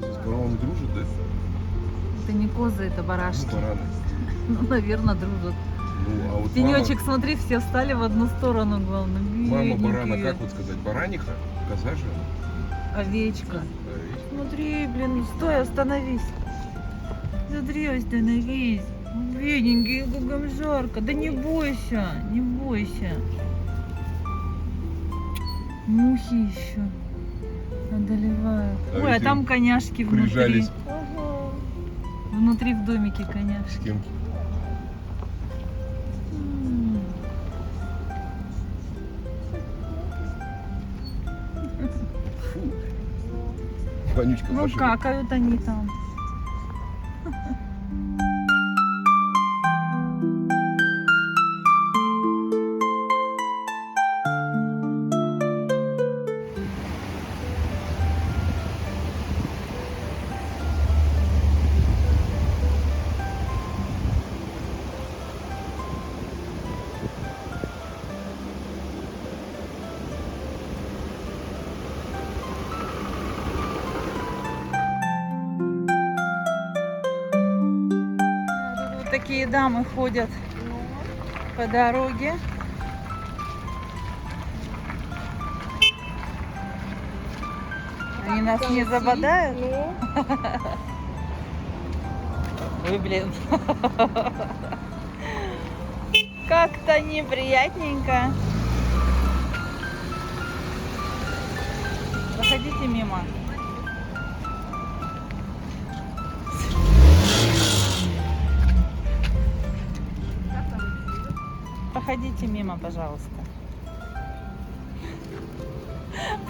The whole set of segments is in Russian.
С коровами дружат, да? Это не козы, это барашки. Ну, бараны. Ну, наверное, дружат. Ну, а вот Тенечек, смотри, все встали в одну сторону, главное. мама барана, Бедненькие. как вот сказать, бараниха? Коза же? Овечка. Овечка. Смотри, блин, стой, остановись. Смотри, остановись. Бедненький, как им жарко. Да не бойся, не бойся. Мухи еще одолевают. А Ой, а эти там коняшки внутри. Прижались Внутри в домике к коняшки. стенке. Фу. Вонючка Ну машина. какают они там. Тут вот такие дамы ходят по дороге. Они нас не забодают? Ой, блин. Как-то неприятненько. Проходите мимо. Проходите мимо, пожалуйста.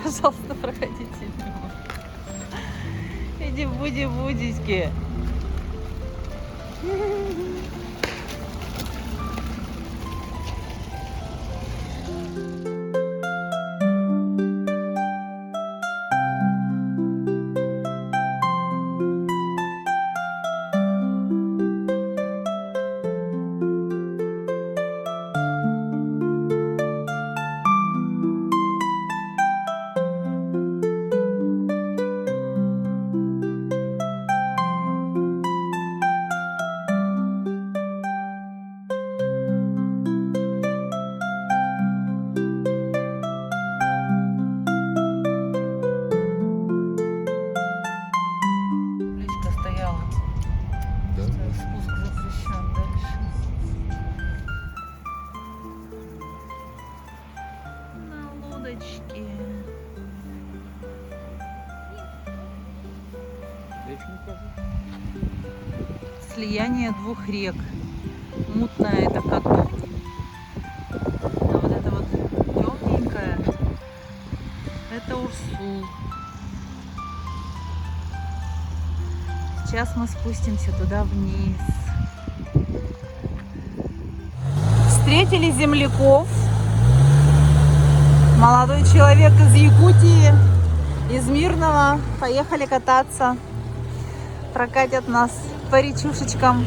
Пожалуйста, проходите мимо. Иди буди-будиськи. Табличка стояла. Да? Спуск запрещен дальше. На лодочке. Слияние двух рек. Мутная это Катунь. А вот это вот темненькая это Урсул. Сейчас мы спустимся туда вниз. Встретили земляков. Молодой человек из Якутии, из Мирного. Поехали кататься. Прокатят нас по речушечкам.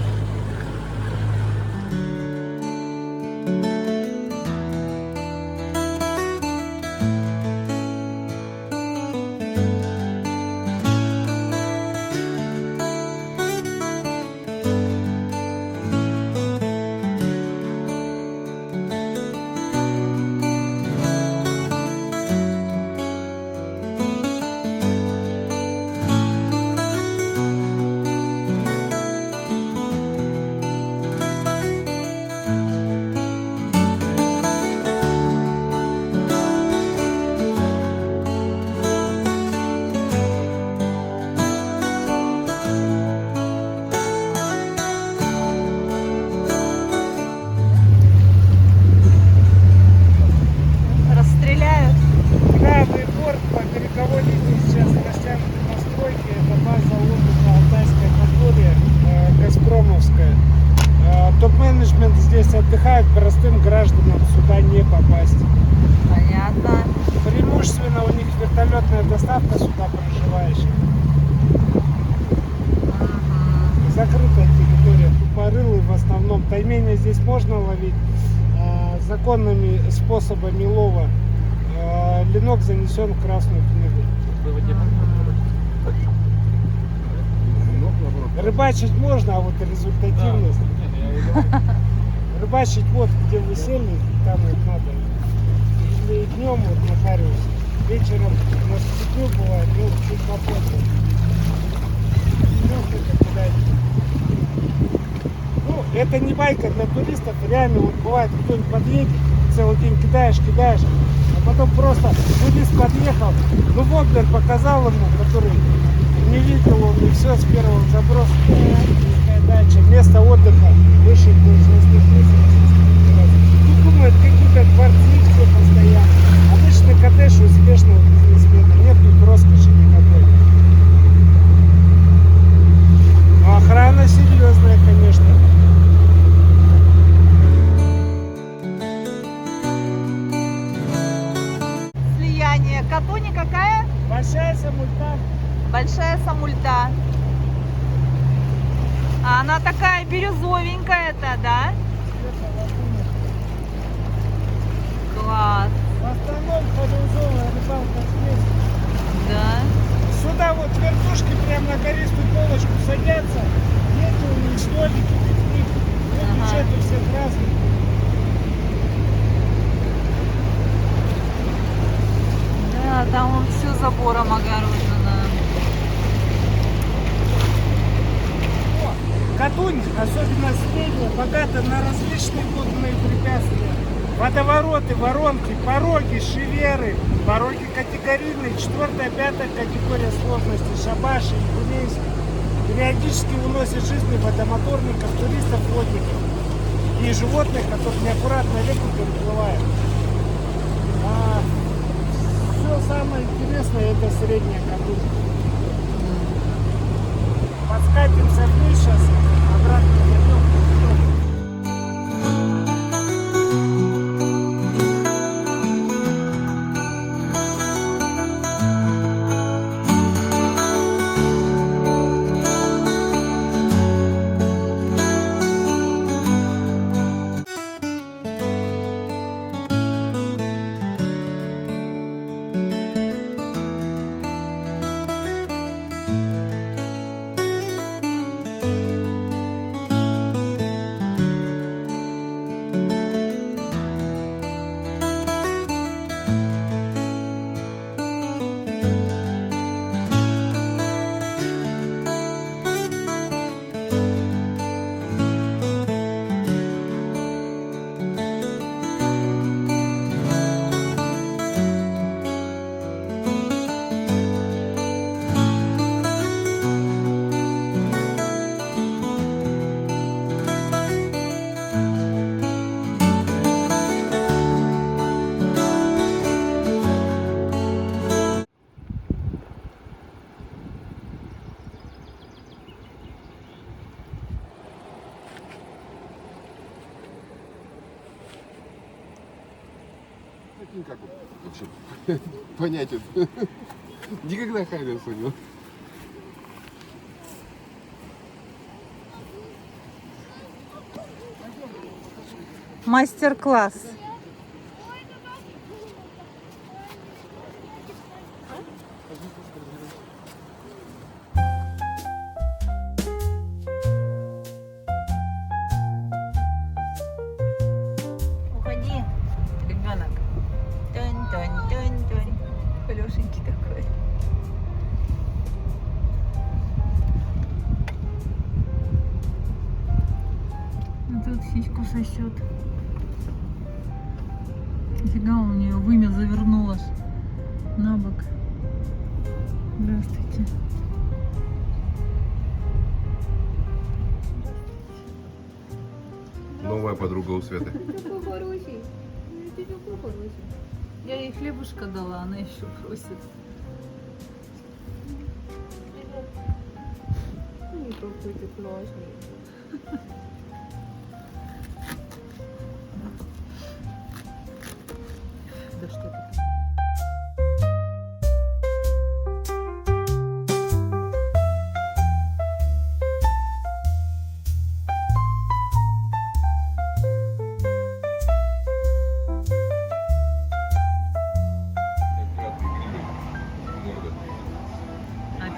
Топ-менеджмент здесь отдыхает, простым гражданам сюда не попасть. Понятно. Преимущественно у них вертолетная доставка сюда проживающих. Закрытая территория, тупорылые в основном. Тайменя здесь можно ловить. законными способами лова ленок занесен в Красную книгу. Ну, наоборот. Рыбачить можно, а вот результативность. Рыбачить вот, где вы сели, там вот надо. Или днем вот нахаривался. Вечером на степью бывает, ну, чуть попозже. Ну, это кидать. Ну, это не байка для туристов. Реально, вот бывает, кто-нибудь подъедет, целый день кидаешь, а потом просто турист подъехал, ну, воблер показал ему, который не видел он, и все, с первого заброса. Дача, место отдыха, выше должностных лиц. Тут думают, какие-то дворцы все постоянно. Обычный коттедж у успешного бизнесмена, нет тут роскоши никакой. Но охрана серьезная, конечно. Слияние. Катуни какая? Большая самульта. Большая самульта. А она такая бирюзовенькая-то, да? Класс. В основном ходовая рыбалка здесь. Да. Сюда вот вертушки прям на гористую полочку садятся. Дети у них столики, пикник. Ну, бюджеты всех разные. Да, там он все забором огорожено. Катунь, особенно средняя, богата на различные водные препятствия. Водовороты, воронки, пороги, шеверы, пороги категорийные, 4-я, 5-я категория сложности, шабаши, гулейски. Периодически уносят жизни водомоторников, туристов, водников и животных, которые неаккуратно реку переплывают. Все самое интересное это средняя Катунь. Подскатимся вниз сейчас, обратно зайдем. Как вот вообще понять это? Никогда хайдерса не. Мастер-класс. Уходи, ребенок. Тонь-тонь-тонь-тонь. Лешенький такой. Тут сиську сосет. Нифига у нее вымя завернулось на бок. Здравствуйте. Новая подруга у Светы. Такой хороший. Ты такой хороший. Я ей хлебушка дала, она еще просит. Ну, какой ты классный. Да что ты?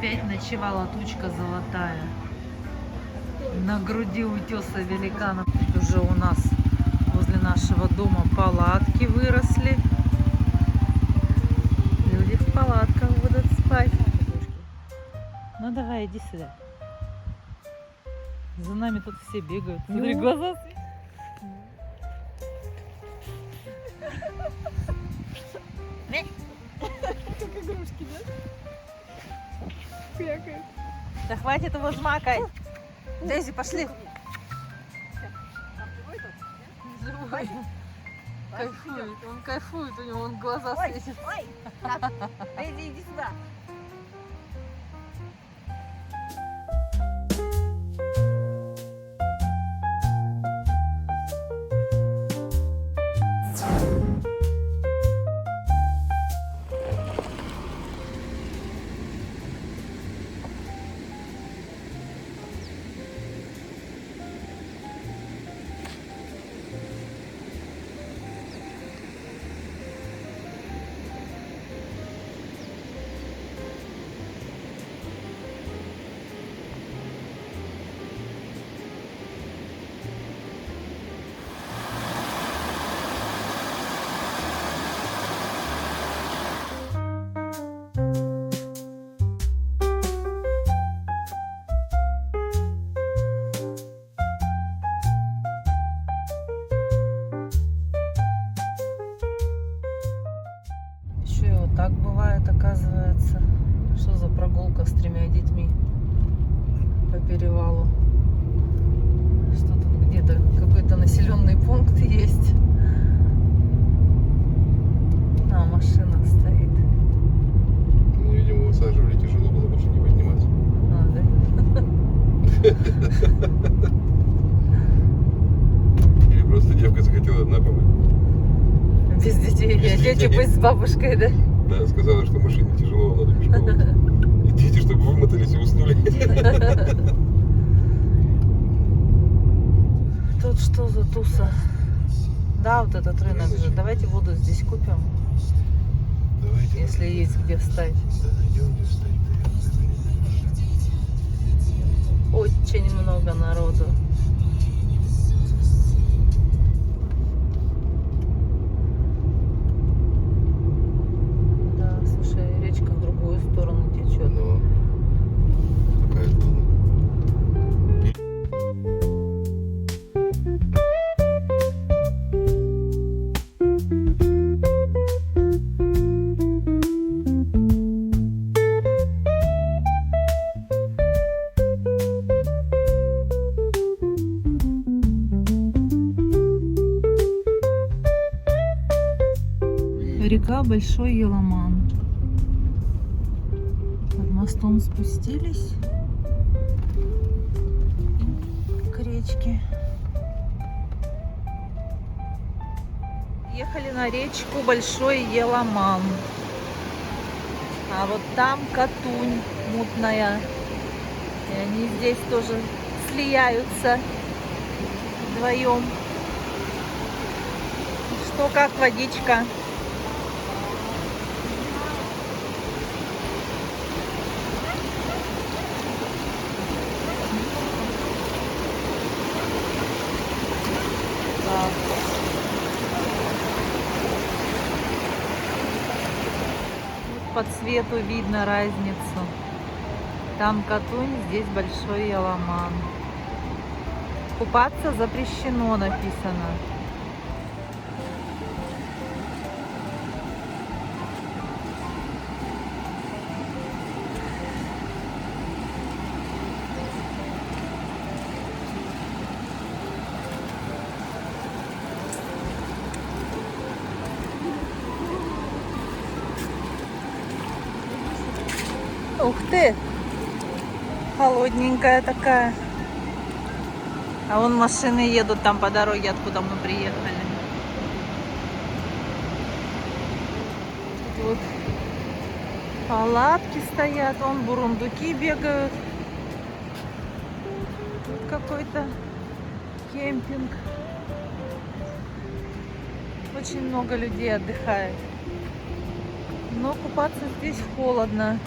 опять ночевала тучка золотая. На груди утеса великана. Тут уже у нас возле нашего дома палатки выросли. Люди в палатках будут спать. Ну давай, иди сюда. За нами тут все бегают. Смотри, глаза. Как игрушки, да? Пекает. Да хватит его жмакать. Дейзи, пошли. Живой. Кайфует, он кайфует, у него он глаза светит. Ой, Дейзи, иди сюда. Еще и вот так бывает, оказывается. Что за прогулка с 3 детьми по перевалу? Что тут где-то какой-то населенный пункт есть. А, машина стоит. Ну, видимо, высаживали, тяжело было машине подниматься. А, да? Или просто девка захотела одна помыть. Без детей. Без Дети детей. пусть с бабушкой, да? Да, сказала, что машине тяжело, надо пешком. И дети, чтобы вымотались и уснули. Тут что за туса? Да, вот этот рынок же. Давайте воду здесь купим, Давайте. если есть где встать. Да, найдем, где встать. Очень много народу. Да, слушай, речка в другую сторону течет. Но какая волна. Река Большой Еламан. Под мостом спустились к речке. Ехали на речку Большой Еламан. А вот там Катунь мутная. И они здесь тоже слияются вдвоем. Что, как водичка? Да. Вот по цвету видно разницу. Там Катунь, здесь Большой Еламан. Купаться запрещено, написано. Ух ты! Холодненькая такая. А вон машины едут там по дороге, откуда мы приехали. Тут вот палатки стоят, вон бурундуки бегают. Тут какой-то кемпинг. Очень много людей отдыхает. Но купаться здесь холодно.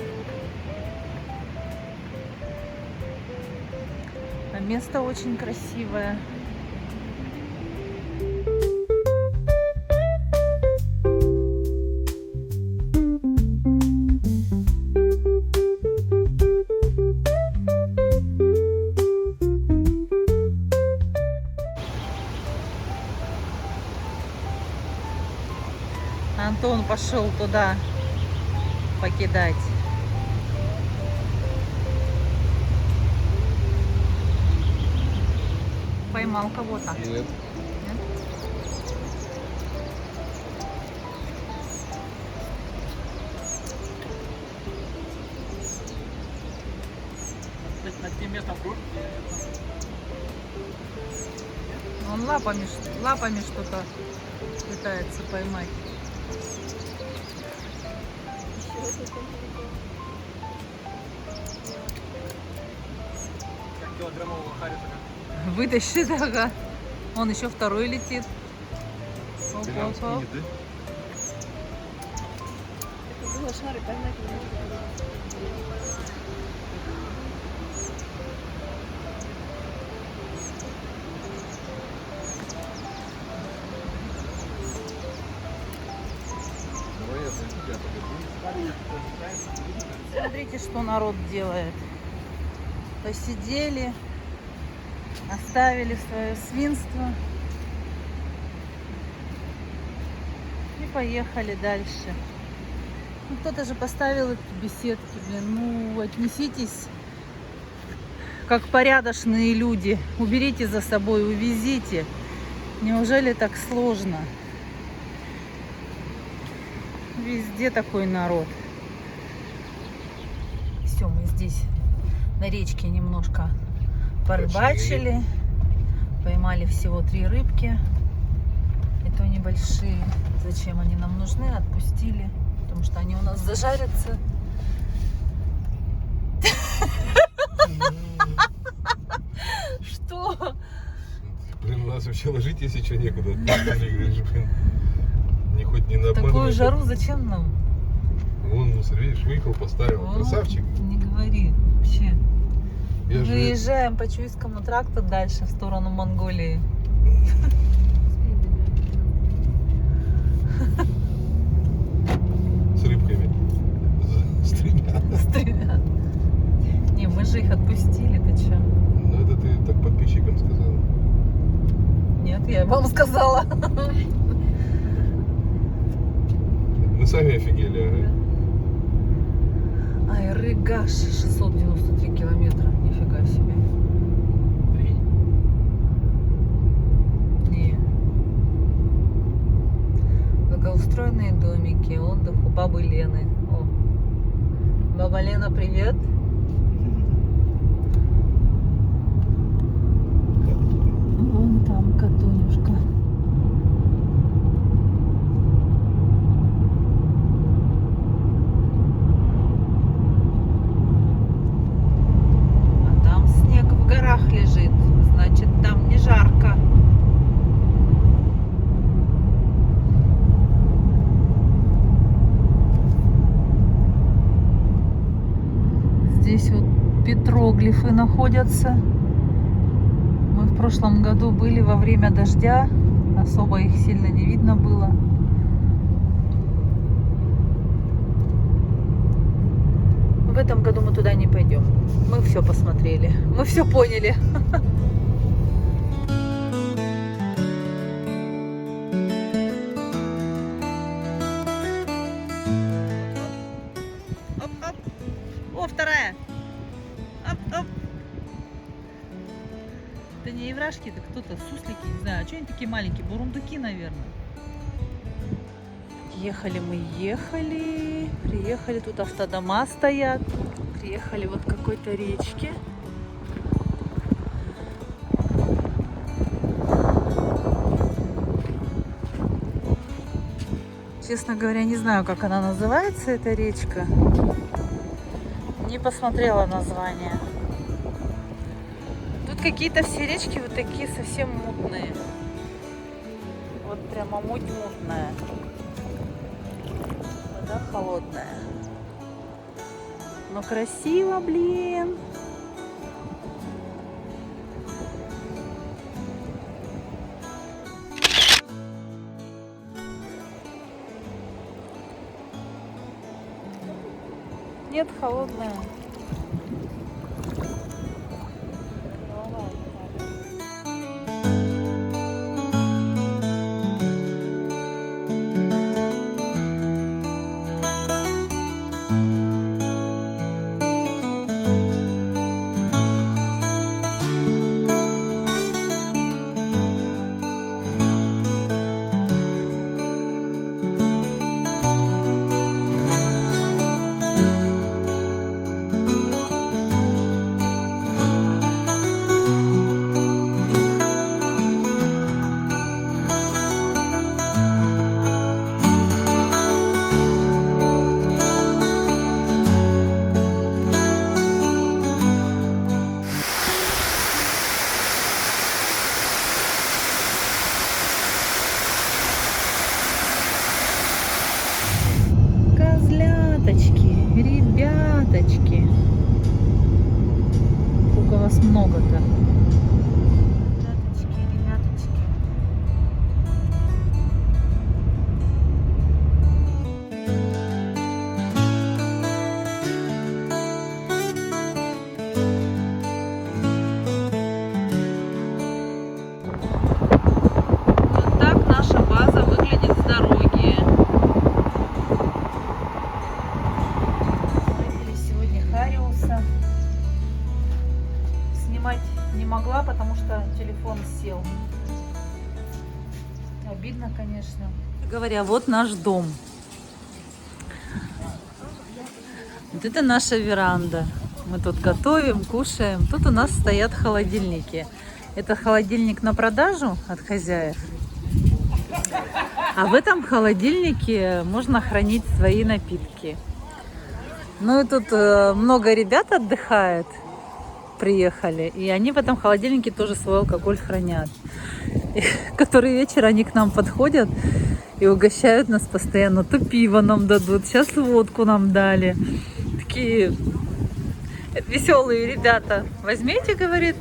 А место очень красивое. Антон пошел туда покидать. Поймал кого-то. Нет. Он лапами что-то пытается поймать. Вытащит, ага. Он еще второй летит. Оп, оп, оп. Это было шары поймать не могу. Смотрите, что народ делает. Посидели, оставили свое свинство и поехали дальше. Ну, кто-то же поставил эти беседки, блин. Ну, отнеситесь как порядочные люди. Уберите за собой, увезите. Неужели так сложно? Везде такой народ. Все, мы здесь на речке немножко порыбачили. Поймали всего 3 рыбки. И то небольшие. Зачем они нам нужны? Отпустили. Потому что они у нас зажарятся. Что? Блин, у нас вообще ложить, если что, некуда. Говоришь, блин, не хоть не на Такую жару зачем нам? Вон мусор, видишь, выехал, поставил. О, Красавчик. Не говори. Вообще. Я же... Выезжаем по Чуйскому тракту дальше, в сторону Монголии. С рыбками. С 3. С 3. Не, мы же их отпустили, ты чё? Ну это ты так подписчикам сказал. Нет, я вам сказала. Мы сами офигели, ага. Ай, Рыгаш, 693 километра. Нифига себе. 3. Не. Благоустроенные домики, отдых у бабы Лены. О. Баба Лена, привет. Вон там Катунюшка. А там снег в горах лежит, значит там не жарко. Здесь вот петроглифы находятся. Мы в прошлом году были во время дождя, особо их сильно не видно было. В этом году мы туда не пойдем. Мы все посмотрели, мы все поняли. Оп-оп. О, вторая. Оп-оп. Это не еврашки, это кто-то, суслики, не знаю. А что они такие маленькие? Бурундуки, наверное. Ехали мы, ехали. Приехали, тут автодома стоят. Приехали вот к какой-то речке. Честно говоря, не знаю, как она называется, эта речка. Не посмотрела название. Тут какие-то все речки вот такие совсем мутные. Вот прямо муть-мутная. Вода холодная. Но красиво, блин. Нет, холодная. Козляточки, ребяточки. Сколько вас много-то. Ребяточки, ребяточки. Вот так наша база выглядит с дороги. Ловили сегодня хариуса. Снимать не могла, потому что телефон сел. Обидно, конечно. Говоря, вот наш дом. Вот это наша веранда. Мы тут готовим, кушаем. Тут у нас стоят холодильники. Это холодильник на продажу от хозяев. А в этом холодильнике можно хранить свои напитки. Ну и тут много ребят отдыхает, приехали, и они в этом холодильнике тоже свой алкоголь хранят. И который вечер они к нам подходят и угощают нас постоянно. То пиво нам дадут, сейчас водку нам дали. Такие веселые ребята. Возьмите, говорит.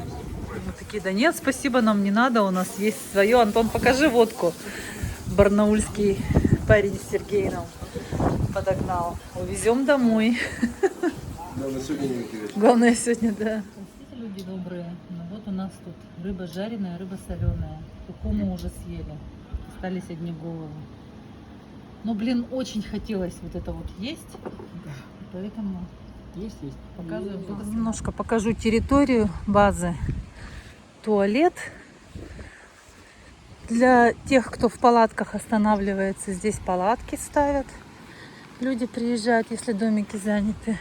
Мы такие, да нет, спасибо, нам не надо, у нас есть свое. Антон, покажи водку. Барнаульский парень Сергей нам подогнал. Увезем домой. Главное, сегодня не выпивать. Главное сегодня, да. Люди добрые. Ну, вот у нас тут рыба жареная, рыба соленая. Туху мы уже съели. Остались одни головы. Но, блин, очень хотелось вот это вот есть. Поэтому Есть. показываю. Немножко покажу территорию базы. Туалет. Для тех, кто в палатках останавливается, здесь палатки ставят. Люди приезжают, если домики заняты.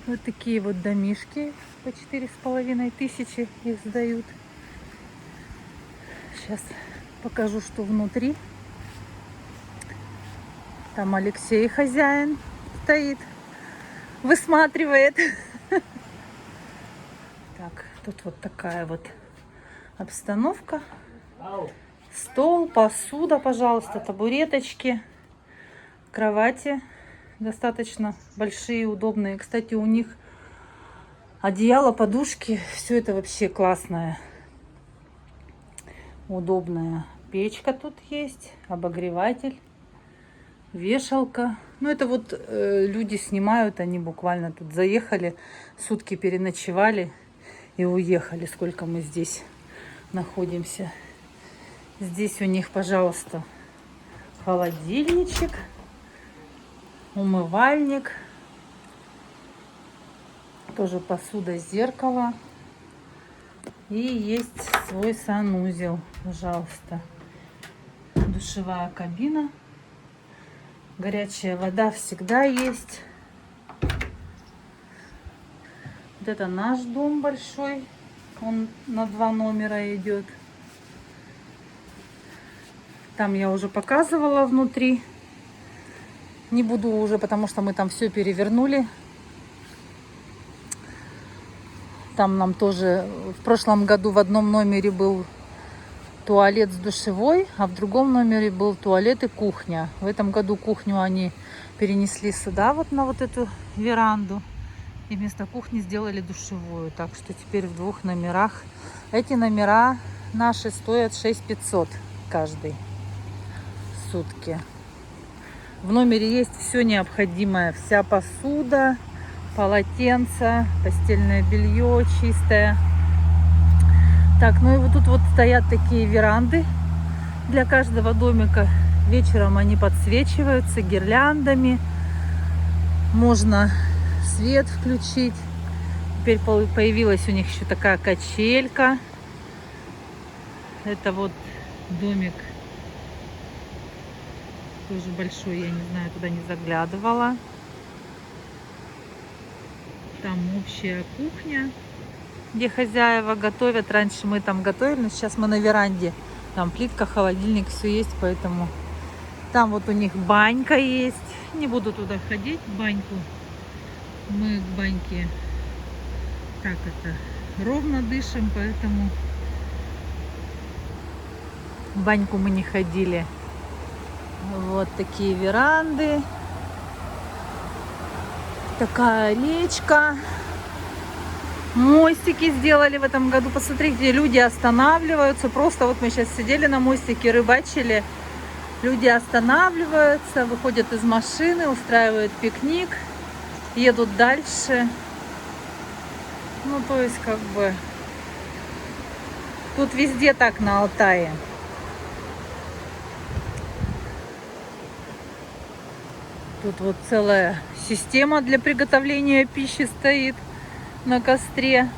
Вот такие вот домишки по 4500 их сдают. Сейчас покажу, что внутри. Там Алексей, хозяин, стоит, высматривает. Так, тут вот такая вот обстановка. Стол, посуда, пожалуйста, табуреточки, кровати достаточно большие, удобные. Кстати, у них одеяло, подушки, все это вообще классное, удобное. Печка тут есть, обогреватель, вешалка. Ну, это вот люди снимают, они буквально тут заехали, сутки переночевали и уехали. Сколько мы здесь находимся. Здесь у них, пожалуйста, холодильничек, умывальник, тоже посуда, зеркало. И есть свой санузел, пожалуйста. Душевая кабина. Горячая вода всегда есть. Вот это наш дом большой. Он на 2 номера идет. Там я уже показывала внутри. Не буду уже, потому что мы там все перевернули. Там нам тоже в прошлом году в одном номере был туалет с душевой, а в другом номере был туалет и кухня. В этом году кухню они перенесли сюда, вот на вот эту веранду. И вместо кухни сделали душевую. Так что теперь в 2 номерах. Эти номера наши стоят 6500 каждый. Сутки. В номере есть все необходимое, вся посуда, полотенца, постельное белье чистое. Так, ну и вот тут вот стоят такие веранды для каждого домика. Вечером они подсвечиваются гирляндами. Можно свет включить. Теперь появилась у них еще такая качелька. Это вот домик. Тоже большой, я не знаю, туда не заглядывала. Там общая кухня, где хозяева готовят. Раньше мы там готовили, но сейчас мы на веранде. Там плитка, холодильник, все есть, поэтому... Там вот у них банька есть. Не буду туда ходить, в баньку. Мы к баньке так это ровно дышим, поэтому в баньку мы не ходили. Вот такие веранды. Такая речка. Мостики сделали в этом году. Посмотрите, люди останавливаются. Просто вот мы сейчас сидели на мостике, рыбачили. Люди останавливаются, выходят из машины, устраивают пикник, едут дальше. Ну, то есть, как бы, тут везде так на Алтае. Тут вот целая система для приготовления пищи стоит на костре.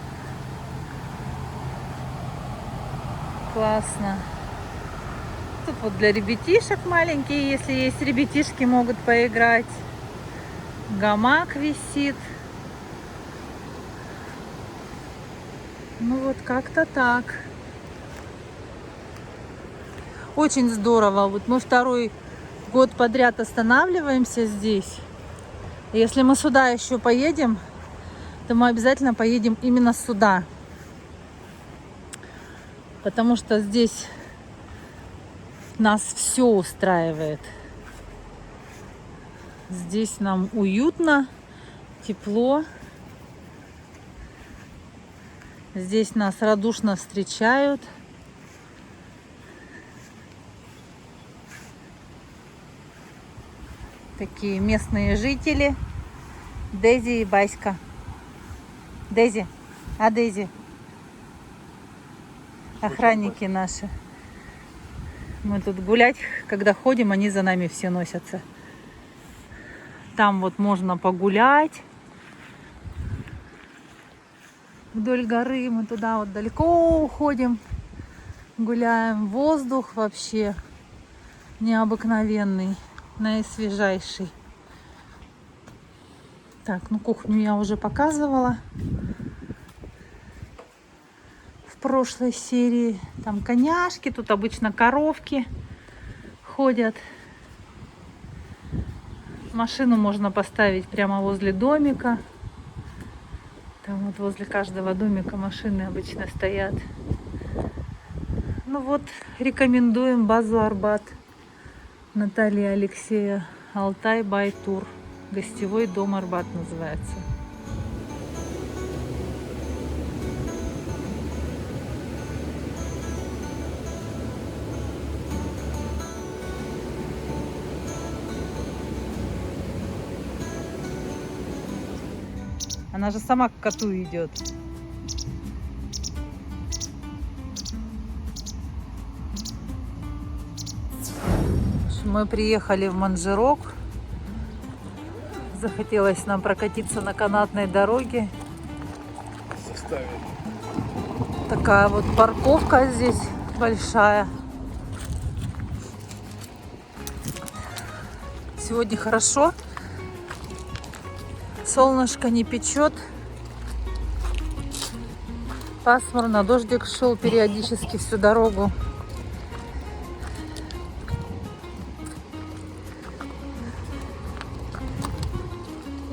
Классно. Тут вот для ребятишек маленькие, если есть ребятишки, могут поиграть. Гамак висит. Ну вот как-то так. Очень здорово. Вот мы второй год подряд останавливаемся здесь. Если мы сюда еще поедем, то мы обязательно поедем именно сюда. Потому что здесь нас все устраивает. Здесь нам уютно, тепло. Здесь нас радушно встречают. Такие местные жители. Дейзи и Баська. Дейзи. А Дейзи? Охранники наши. Мы тут гулять, когда ходим, они за нами все носятся. Там вот можно погулять. Вдоль горы мы туда вот далеко уходим. Гуляем. Воздух вообще необыкновенный, наисвежайший. Так, ну кухню я уже показывала в прошлой серии. Там коняшки, тут обычно коровки ходят. Машину можно поставить прямо возле домика. Там вот возле каждого домика машины обычно стоят. Ну вот, рекомендуем базу Арбат. Наталья Алексея. Алтай Бай Тур. Гостевой дом Арбат называется. Она же сама к коту идет. Мы приехали в Манжерок. Захотелось нам прокатиться на канатной дороге. Такая вот парковка здесь большая. Сегодня хорошо. Солнышко не печет. Пасмурно, дождик шел периодически всю дорогу.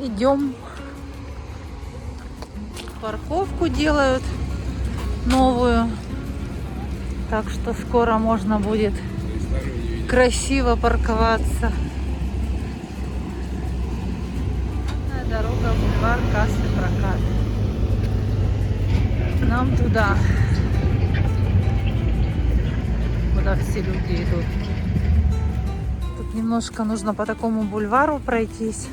Идем. Парковку делают новую. Так что скоро можно будет красиво парковаться. Дорога, бульвар, кассы, прокат. Нам туда, куда все люди идут. Тут немножко нужно по такому бульвару пройтись.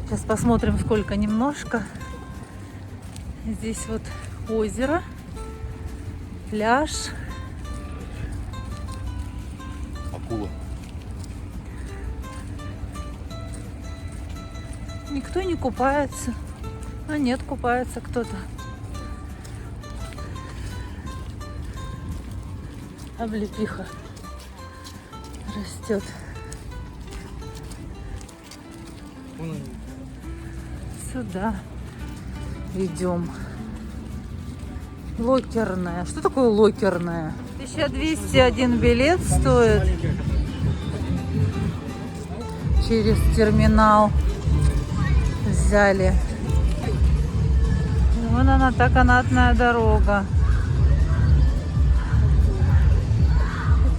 Сейчас посмотрим, сколько немножко. Здесь вот озеро, пляж. Акула. Никто не купается. А нет, купается кто-то. Облепиха растет. Сюда идем. Локерная. Что такое локерная? 1201 билет стоит. Через терминал взяли. Вон она, та канатная дорога.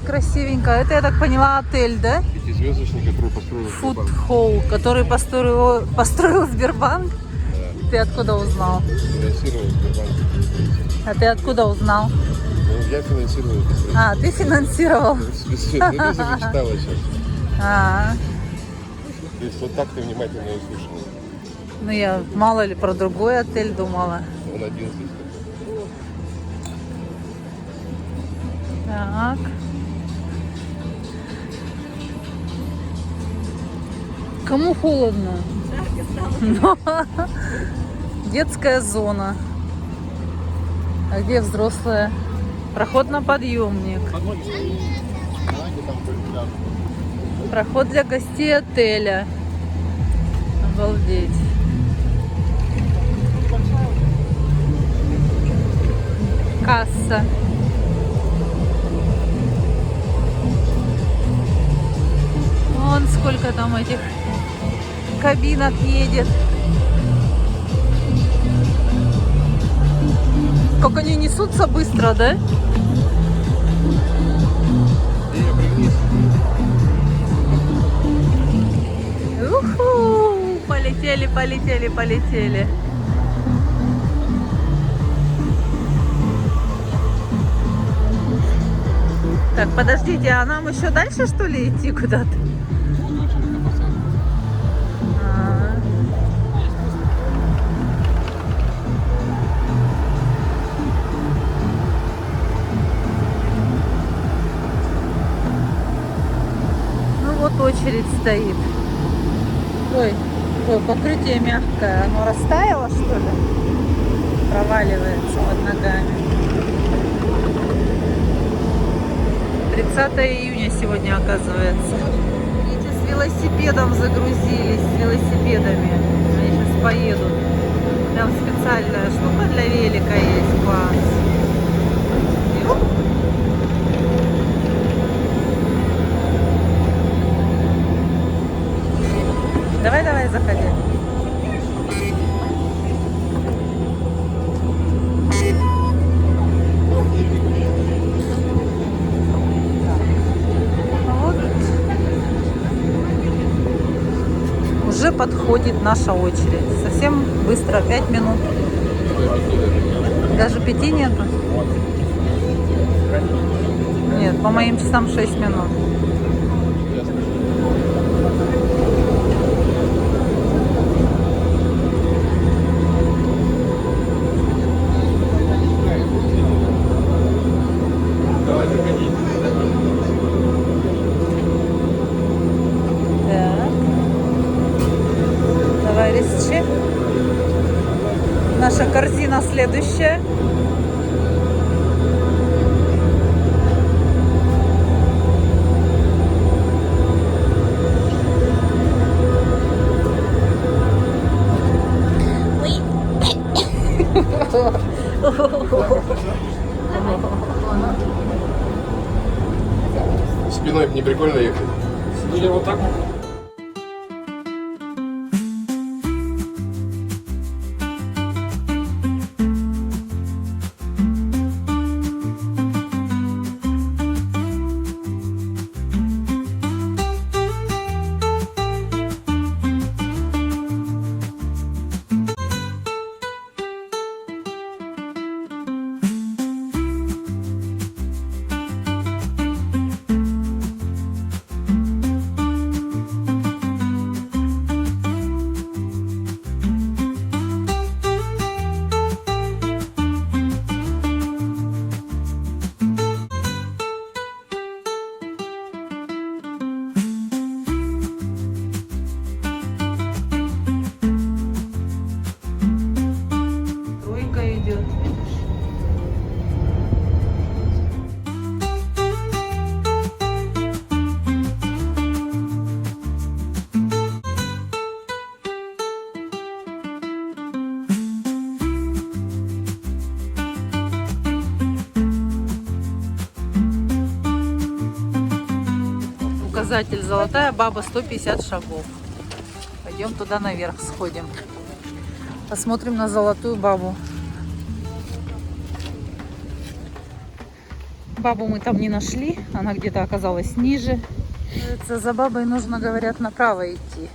Красивенько. Это, я так поняла, отель, да? Пятизвездочный, который построил Food Сбербанк. Hall, который построил Сбербанк. Ты откуда узнал? Финансировал Сбербанк. А ты откуда узнал? Ну, я финансировал это строительство. А, ты финансировал? Ну, ты же читала сейчас. А, То есть вот так ты внимательно и слушала. ну я мало ли про другой отель думала. Он один здесь. Так. Кому холодно? Но детская зона. А где взрослая? Проход на подъемник. Проход для гостей отеля. Обалдеть. Касса. Вон сколько там этих кабинок едет. Как они несутся быстро, да? Уху! Полетели, полетели, полетели. Так, подождите, а нам еще дальше, что ли, идти куда-то? А. Ну вот очередь стоит. Ой, какое покрытие мягкое. Оно растаяло, что ли? Проваливается под ногами. 30 июня сегодня, оказывается. Видите, с велосипедом загрузились, с велосипедами. Они сейчас поедут. Там специальная штука для велика есть, класс. Юх. Давай, давай, заходи. Уже подходит наша очередь. Совсем быстро, 5 минут. Даже 5 нету? Нет, по моим часам 6 минут. Товарищи, наша корзина следующая. Спиной не прикольно ехать? Или вот так? указатель «Золотая баба», 150 шагов. Пойдем туда наверх, сходим. Посмотрим на Золотую бабу. Бабу мы там не нашли, она где-то оказалась ниже. За бабой нужно, говорят, направо идти.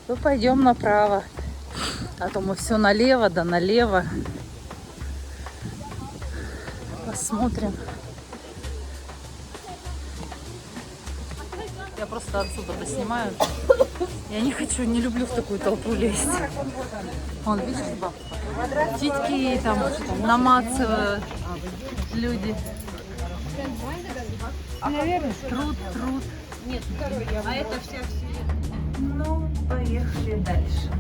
Ну, пойдем направо. А то мы все налево, да налево. Посмотрим. Я просто отсюда поснимаю. Я не хочу, не люблю в такую толпу лезть. Вон, видишь, бабка? Титьки там намацывают люди. Наверное. Труд. Нет, а это вся. Ну, поехали дальше.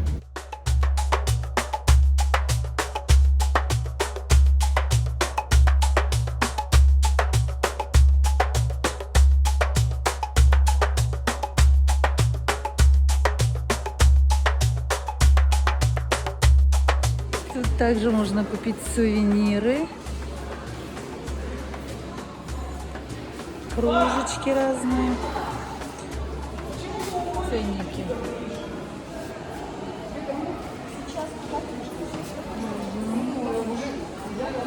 Тут также можно купить сувениры. Кружечки разные. Ценники.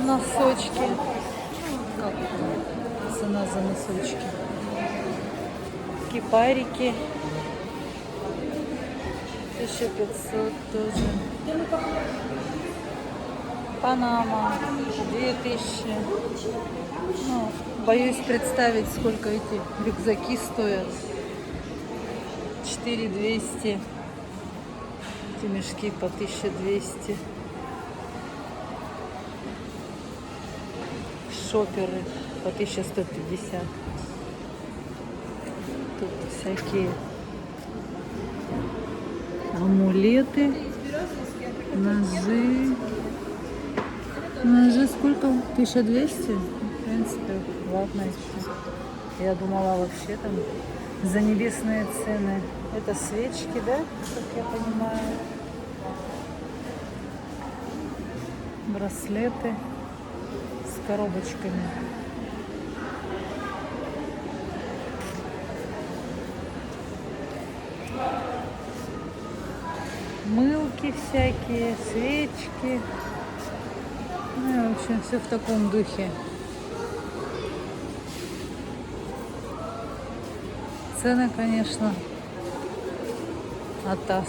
Носочки. Как это? Цена за носочки. Кипарики. 1500 тоже. Панама. 2000. Ну, боюсь представить, сколько эти рюкзаки стоят. 4200. Эти мешки по 1200. Шоперы по 1150. Тут всякие амулеты, ножи. Ножи сколько? 1200? В принципе, ладно еще. Я думала вообще там за небесные цены. Это свечки, да? Как я понимаю. Браслеты с коробочками. Мылки всякие, свечки. Ну и, в общем, все в таком духе. Цены, конечно, атас.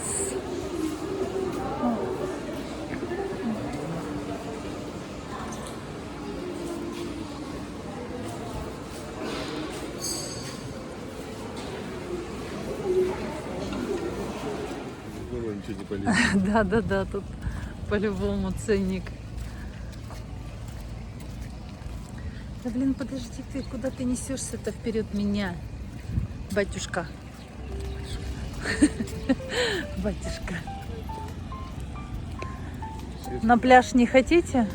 Было ничего не полезно. Да, тут по-любому ценник. Да блин, подожди ты, куда ты несешься-то вперед меня, батюшка? Батюшка. На пляж не хотите?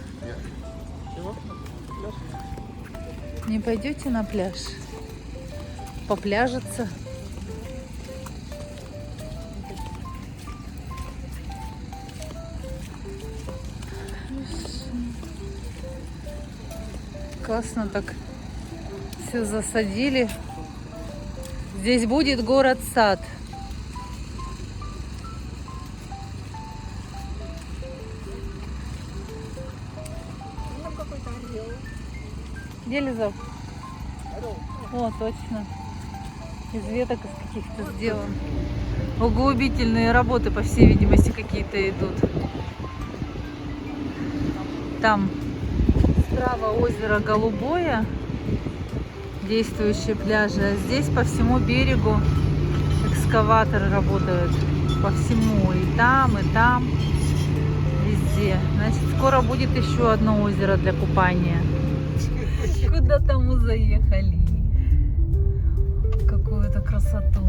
Не пойдете на пляж? Попляжиться? Классно так все засадили. Здесь будет город-сад. Ну, какой-то орел. Где Лиза? О, точно. Из веток из каких-то сделан. Углубительные работы, по всей видимости, какие-то идут. Там справа озеро Голубое, действующие пляжи, а здесь по всему берегу экскаваторы работают. По всему, и там, везде. Значит, скоро будет еще одно озеро для купания. Куда-то мы заехали. Какую-то красоту.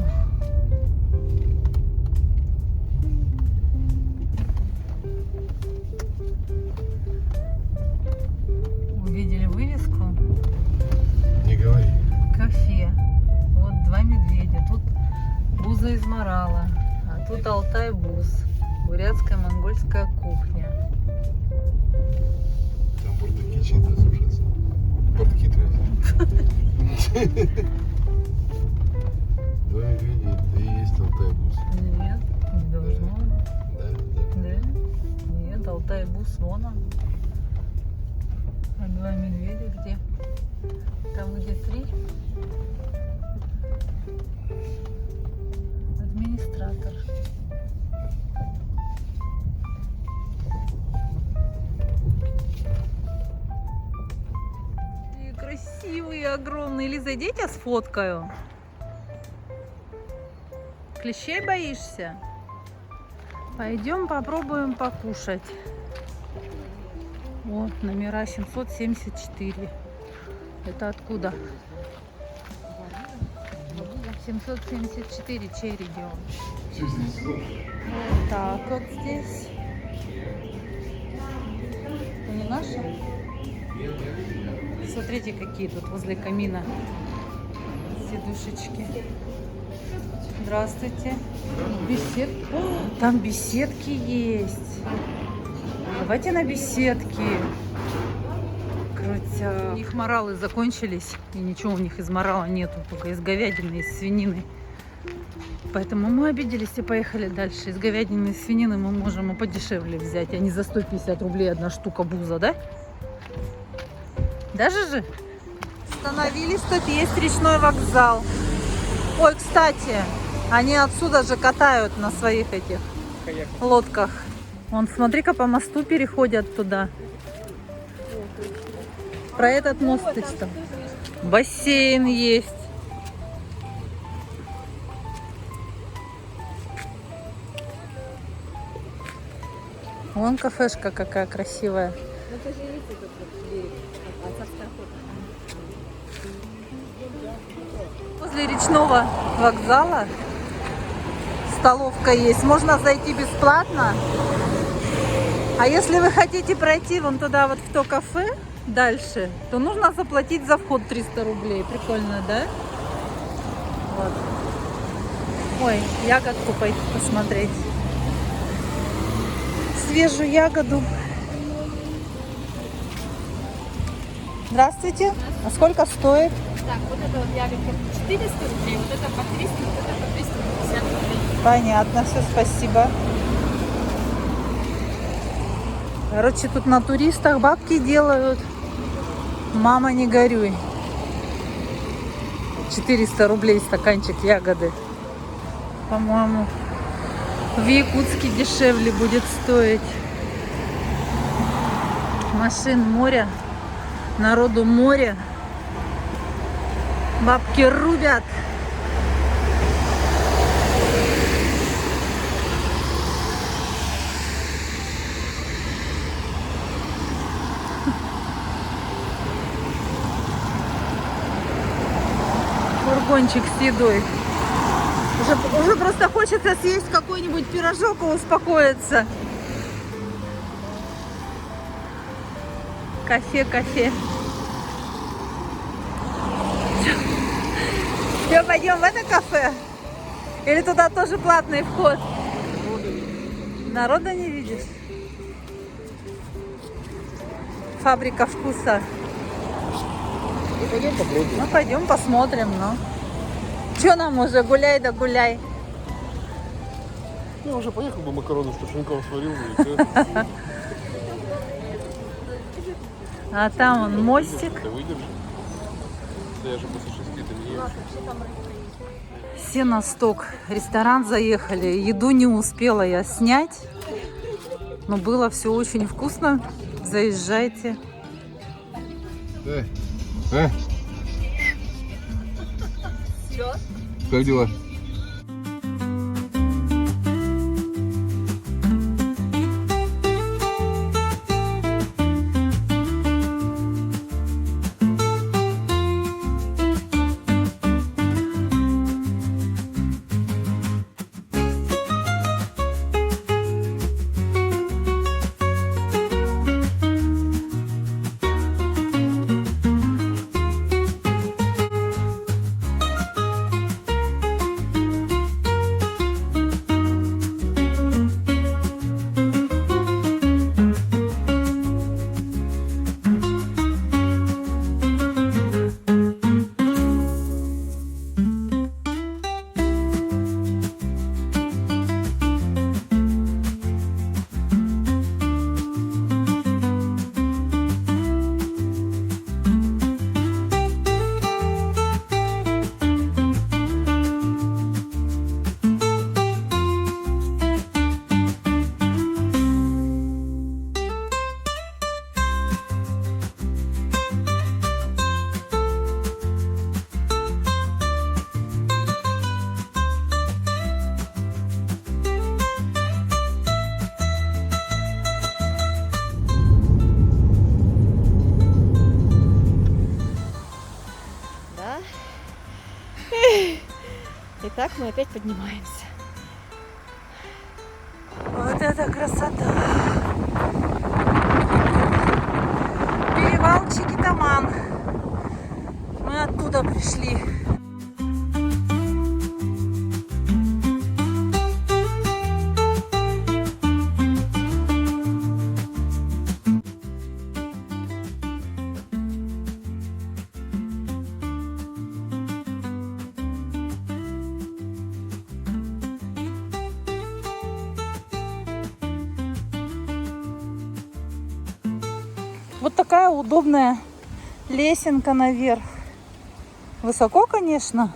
Увидели вывеску? Не говори. Кафе. Вот два медведя. Тут буза изморала. А тут Алтай-буз. Бурятская монгольская кухня. Там бардаки чьи-то сушатся. Бардаки твои. Два медведя, это и есть Алтай-бус. Нет, не должно быть. Да, да. Да? Нет, Алтай-бус вон он. А два медведя где? Там где три? Администратор. И красивые, огромные. Лиза, иди, я тебя сфоткаю. Клещей боишься? Пойдем попробуем покушать. Вот, номера 774. Это откуда? 774, чей регион? Вот так вот здесь. Это не наши? Смотрите, какие тут возле камина сидушечки. Здравствуйте. Беседки. О, там беседки есть. Давайте на беседки. Крутя. У них моралы закончились. И ничего у них из морала нету. Только из говядины, из свинины. Поэтому мы обиделись и поехали дальше. Из говядины и свинины мы можем и подешевле взять. А не за 150 рублей одна штука буза, да? Даже же? Остановились, тут есть речной вокзал. Ой, кстати, они отсюда же катают на своих этих лодках. Вон, смотри-ка, по мосту переходят туда. Про этот мост ты что? Бассейн есть. Вон кафешка какая красивая. Возле речного вокзала столовка есть. Можно зайти бесплатно. А если вы хотите пройти вон туда вот в то кафе дальше, то нужно заплатить за вход 300 рублей. Прикольно, да? Вот. Ой, ягодку пойти посмотреть. Свежую ягоду. Здравствуйте. А сколько стоит? Так, вот это вот ягодка 400 рублей, вот это по 300, вот это по 350 рублей. Понятно, все, спасибо. Короче, тут на туристах бабки делают. Мама, не горюй. 400 рублей стаканчик ягоды. По-моему, в Якутске дешевле будет стоить. Машин море, народу море. Бабки рубят. Фургончик с едой. Уже просто хочется съесть какой-нибудь пирожок и успокоиться. Кафе, кафе. Все, пойдем в это кафе? Или туда тоже платный вход? Народа не видишь? Фабрика вкуса. Пойдем попробуем. Ну, пойдем посмотрим, ну. Че нам уже, гуляй да гуляй. Я уже поехал бы, макароны с тушенком сварил бы и все. А там он мостик. Ты выдержишь? Да я же после 6-то не ем. Сеносток. Ресторан заехали. Еду не успела я снять. Но было все очень вкусно. Заезжайте. Да. Чё? Как дела? так мы опять поднимаемся. Вот это красота! Перевал Чикитаман. Мы оттуда пришли. Вот такая удобная лесенка наверх. Высоко, конечно,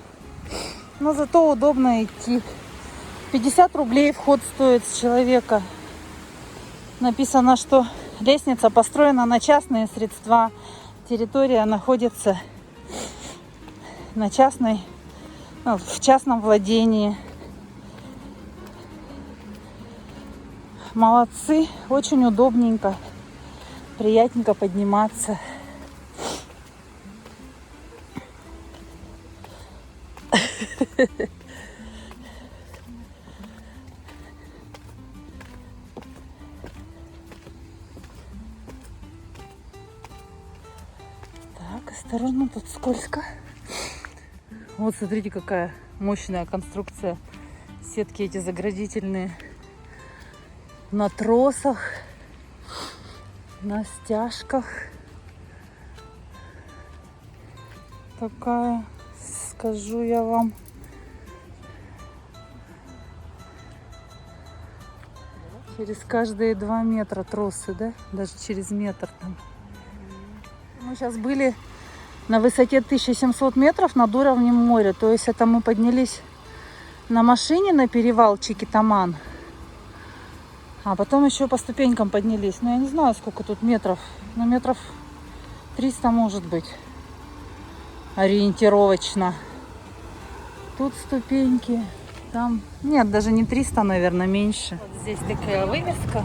но зато удобно идти. 50 рублей вход стоит с человека. Написано, что лестница построена на частные средства. Территория находится на в частном владении. Молодцы, очень удобненько. Приятненько подниматься. Так, осторожно, тут скользко. Вот смотрите, какая мощная конструкция. Сетки эти заградительные на тросах, на стяжках. Такая, скажу я вам. Через каждые 2 метра тросы, да? Даже через метр там. Мы сейчас были на высоте 1700 метров над уровнем моря. То есть это мы поднялись на машине на перевал Чикитаман. А потом еще по ступенькам поднялись. Но я не знаю, сколько тут метров. Но метров 300 может быть. Ориентировочно. Тут ступеньки. Там... Нет, даже не 300, наверное, меньше. Вот здесь такая вывеска.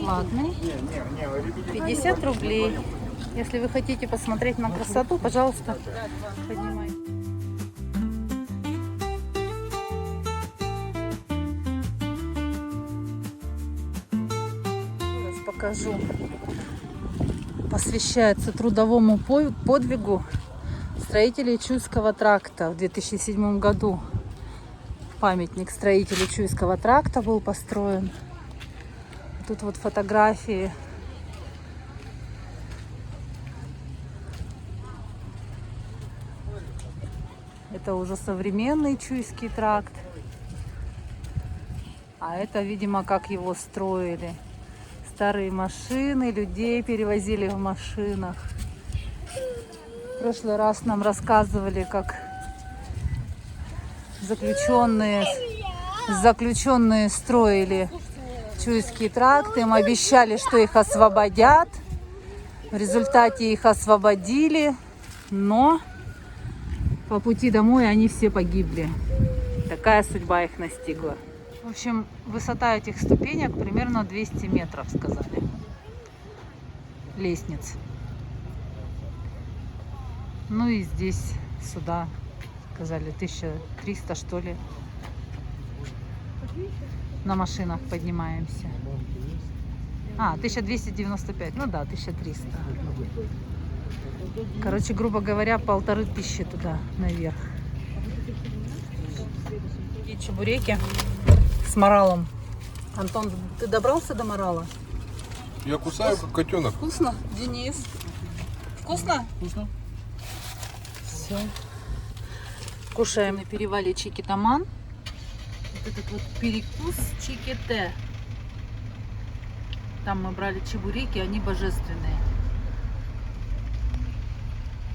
Ладно. 50 рублей. Если вы хотите посмотреть на красоту, пожалуйста, поднимайте. Покажу. Посвящается трудовому подвигу строителей Чуйского тракта в 2007 году. Памятник строителей Чуйского тракта был построен. Тут вот фотографии. Это уже современный Чуйский тракт. А это, видимо, как его строили. Старые машины, людей перевозили в машинах. В прошлый раз нам рассказывали, как заключенные строили Чуйский тракт. Им обещали, что их освободят. В результате их освободили, но по пути домой они все погибли. Такая судьба их настигла. В общем, высота этих ступенек примерно 200 метров, сказали. Лестниц. Ну и здесь, сюда, сказали, 1300, что ли. На машинах поднимаемся. 1295. Ну да, 1300. Короче, грубо говоря, 1500 туда, наверх. И чебуреки с моралом. Антон, ты добрался до морала? Я кусаю, как котенок. Вкусно, Денис? Вкусно? Вкусно. Все. Кушаем на перевале Чикитаман. Вот этот вот перекус Чиките. Там мы брали чебуреки, они божественные.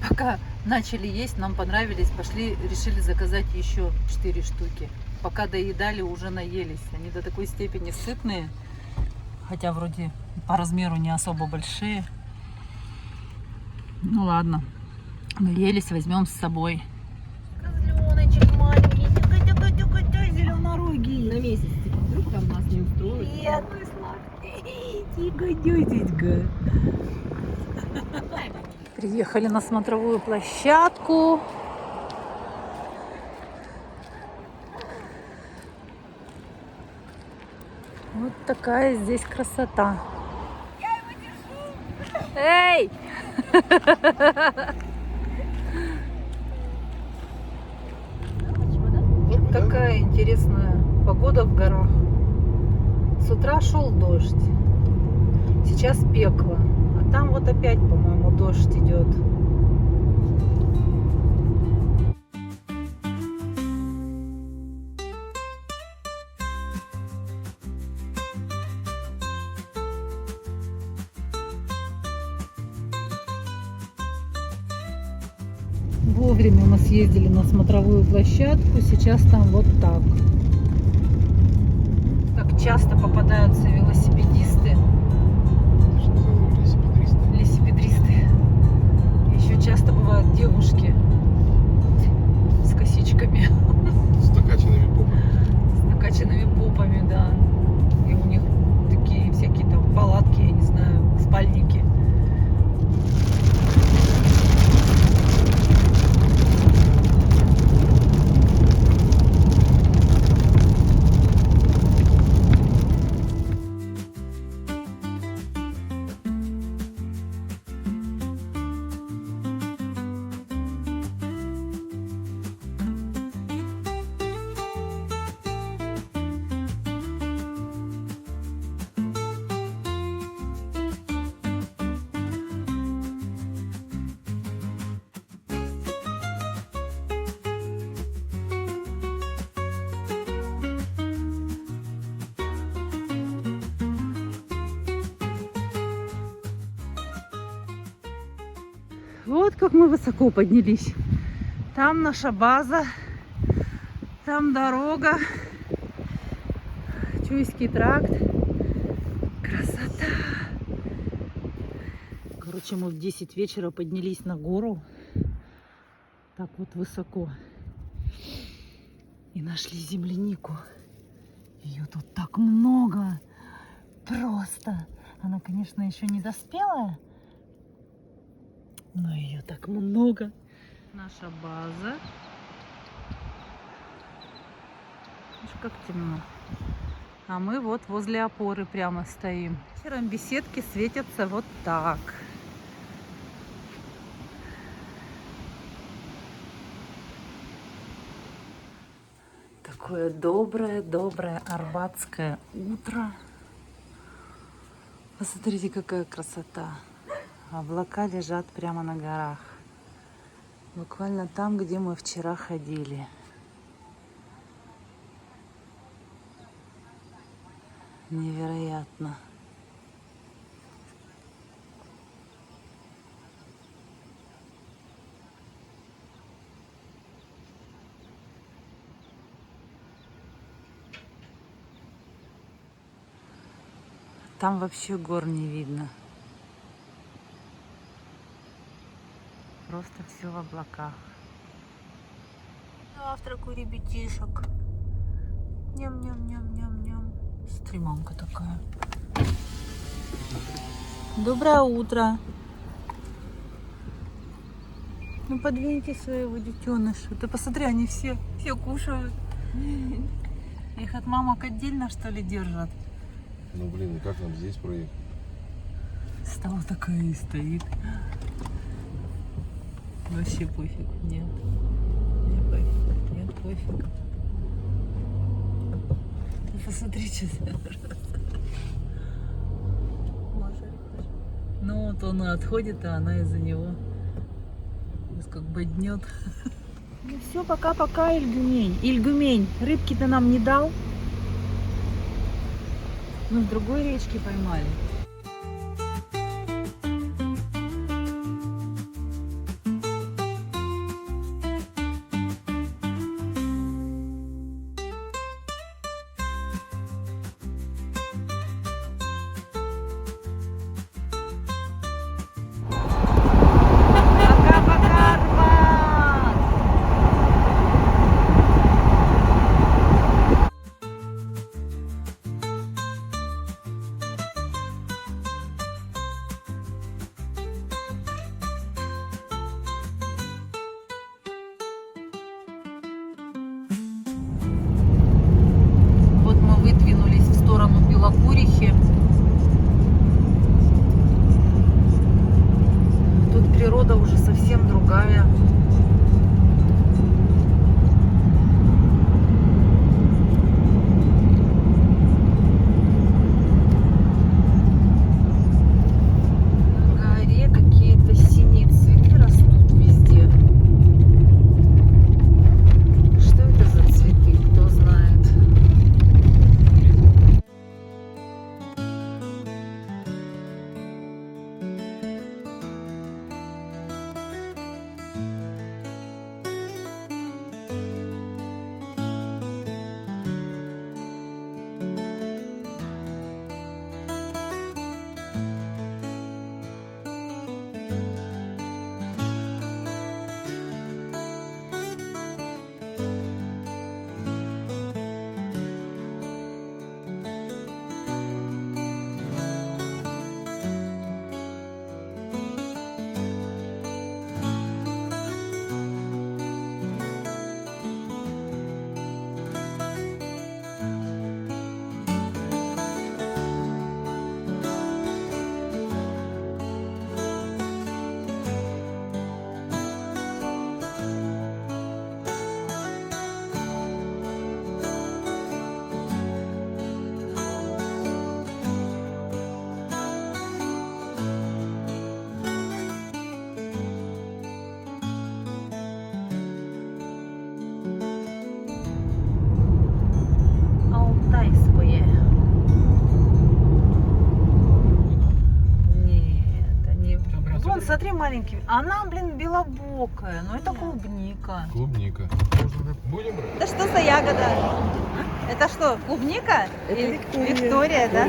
Пока начали есть, нам понравились, пошли, решили заказать еще 4 штуки. Пока доедали, уже наелись. Они до такой степени сытные, хотя вроде по размеру не особо большие. Ну ладно, наелись, возьмем с собой. Козленочек маленький, тюка-тюка-тюка-тюка, зеленорогий. На месяц, типа, вдруг там нас не устроит. Бедный сладкий, тига-дюдечка. Приехали на смотровую площадку. Вот такая здесь красота. Эй! Вот такая интересная погода в горах. С утра шел дождь. Сейчас пекло. А там вот опять, по-моему, дождь идет. Вовремя мы съездили на смотровую площадку. Сейчас там вот так. Так часто попадаются велосипедисты. Ты же назвала велосипедиста. Велосипедисты. Еще часто бывают девушки с косичками, С накачанными попами. с накачанными попами, да. И у них такие всякие там палатки, я не знаю, спальники. Вот как мы высоко поднялись. Там наша база, там дорога, Чуйский тракт. Красота! Короче, мы в 10 вечера поднялись на гору. Так вот высоко. И нашли землянику. Ее тут так много. Просто. Она, конечно, еще не доспелая. Но ее так много. Наша база. Уж как темно. А мы вот возле опоры прямо стоим. Вечером беседки светятся вот так. Такое доброе арбатское утро. Посмотрите, какая красота. Облака лежат прямо на горах. Буквально там, где мы вчера ходили. Невероятно. Там вообще гор не видно. Просто все в облаках. Завтрак у ребятишек. Ням-ням-ням-ням-ням. Смотри, мамка такая. Доброе утро. Ну подвиньте своего детеныша. Ты посмотри, они все кушают. Их от мамок отдельно, что ли, держат? Ну блин, и как нам здесь проехать? Стала такая и стоит. Вообще пофиг. Нет. Не пофиг. Нет, пофиг. Ты посмотри, что за... Ну вот он отходит, а она из-за него как боднет. Ну все, пока-пока, Ильгумень. Ильгумень, рыбки ты нам не дал? Мы в другой речке поймали. Белокурихе. Тут природа уже совсем другая. На горе какие-то синие цветы растут везде. Что это за цветы, кто знает? Алтайское. Нет, они... Вон, смотри, маленький. Она, блин, белобокая. Но это клубника. Клубника. Будем брать? Это что за ягода? Это что, клубника? Это Или Виктория. Виктория, да?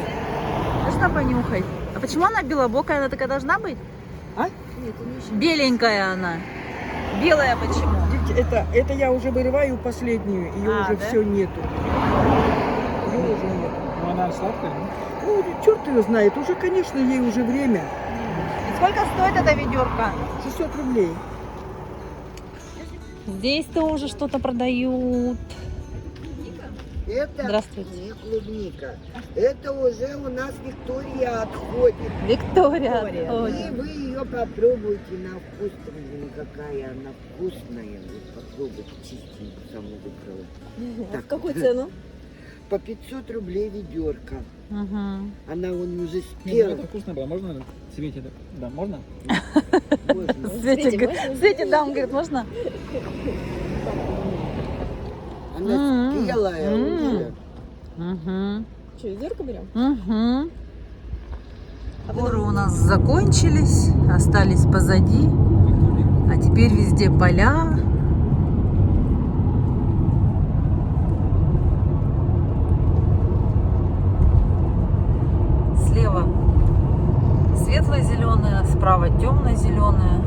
Можно понюхать. А почему она белобокая? Она такая должна быть? А? Беленькая она. Белая почему? Это я уже вырываю последнюю, ее А, уже да? все нету. Ее уже нет. Ну, она сладкая, да? Ну, черт ее знает, уже, конечно, ей уже время. И сколько стоит эта ведерко? 600 рублей. Здесь тоже что-то продают. Это Здравствуйте. не клубника. Это уже у нас Виктория отходит. Виктория. И Ой. вы ее попробуйте на вкус. Блин, какая она вкусная. Вы попробуйте чистенькую саму выбрала. Так, Какую цену? по 500 рублей ведерко. Угу. Она вон уже Нет, ну спела. это вкусно было. Можно Свете? Да, можно? Можно. Свете дам, говорит, можно? Она спелая М-м. уже. Угу. Что, ведерко берем? Угу. Горы у нас закончились, остались позади, а теперь везде поля. Слева светло-зеленая, справа темно-зеленая.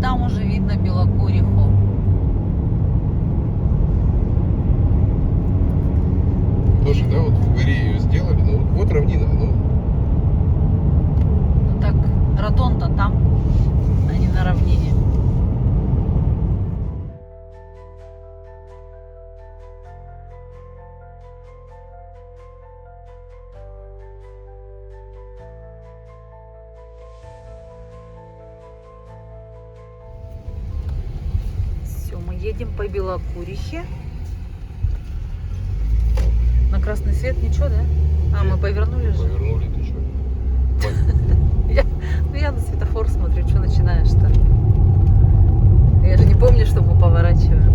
Там уже видно Белокуриху. Тоже, да, вот в горе ее сделали, ну вот равнина, ну Ну так, Радон-то там, а не на равнине. Все, мы едем по Белокурихе. На красный свет ничего, да? А, мы повернули же. повернули, ты что? Ну я на светофор смотрю, что начинаешь-то? Я же не помню, что мы поворачиваем.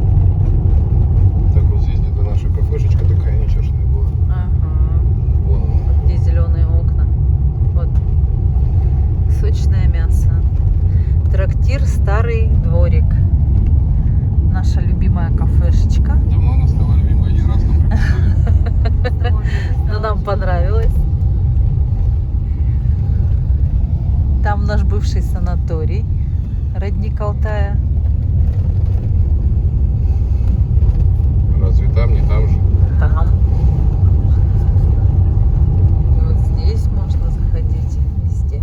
Так вот здесь где-то наша кафешечка такая нечестная была. Ага. Вон она. Вот где зеленые окна. Вот. Сочное мясо. Трактир «Старый дворик». На наша любимая кафешечка. Давно она стала любимой, один раз там приходили. Но нам понравилось. Там наш бывший санаторий, родник Алтая. Разве там, не там же? Там. И вот здесь можно заходить везде.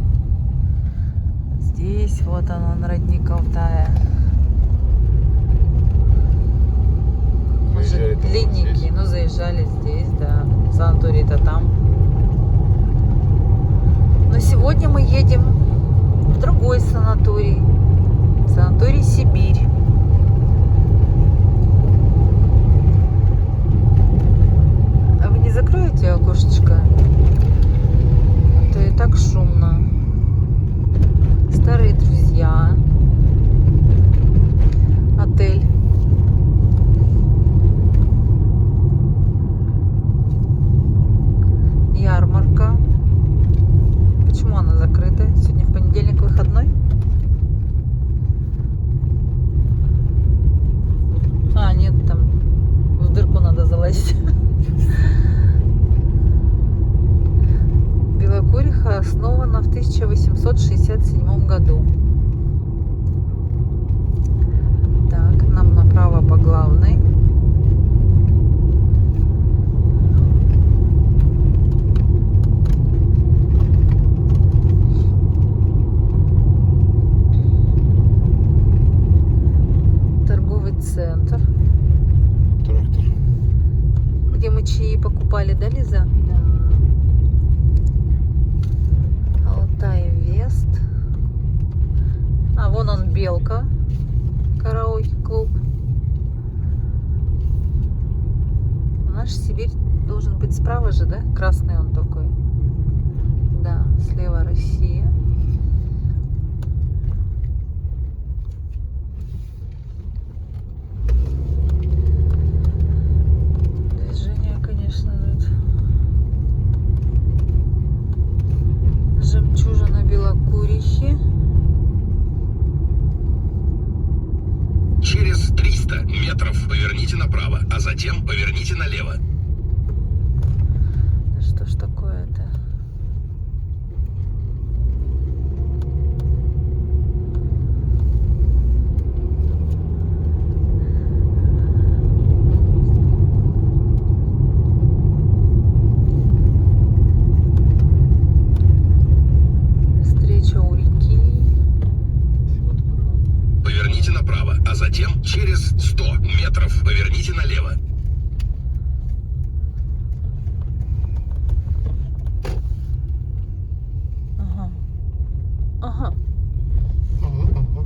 Здесь вот он родник Алтая. Может, Заезжали-то вот длинненький, здесь. но заезжали здесь, да. Санаторий-то там. Но сегодня мы едем в другой санаторий. Санаторий Сибирь. А вы не закроете окошечко? А то и так шумно. Старые друзья. Отель. Ярмарка. Почему она закрыта? Сегодня в понедельник выходной? А, нет, там в дырку надо залазить. Белокуриха основана в 1867 году. Так, нам направо по главной. Торговый центр. Трактор. Где мы чаи покупали, да, Лиза? Да. Алтай Вест. А вон он, Белка. Караоке-клуб. Наш Сибирь должен быть справа же, да? Красный он такой. Да, слева Россия. Движение, конечно, тут. Жемчужина Белокурихи. Через 300 метров поверните направо, а затем поверните налево. Да что ж такое-то? Встреча у реки. Поверните направо, а затем через 100 метров поверните налево. Ага. Ага.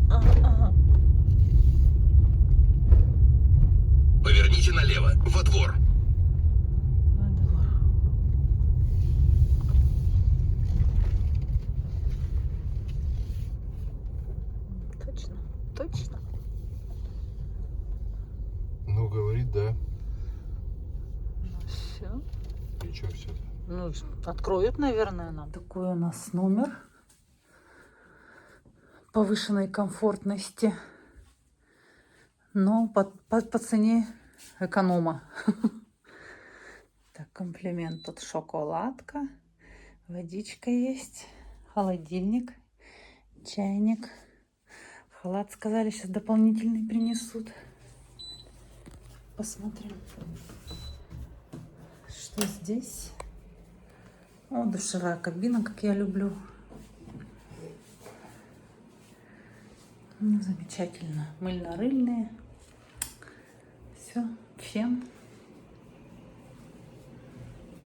Ага. Ага. Поверните налево, во двор. Во двор. Точно, точно. Ну, говорит, да. Все. И что все? Ну, откроют, наверное, нам. Такой у нас номер повышенной комфортности, но по цене эконома. Так, комплимент. Тут шоколадка, водичка есть, холодильник, чайник. Халат, сказали, сейчас дополнительный принесут. Посмотрим, что здесь. О, душевая кабина, как я люблю. Ну, замечательно. Мыльно-рыльные. Все, фен.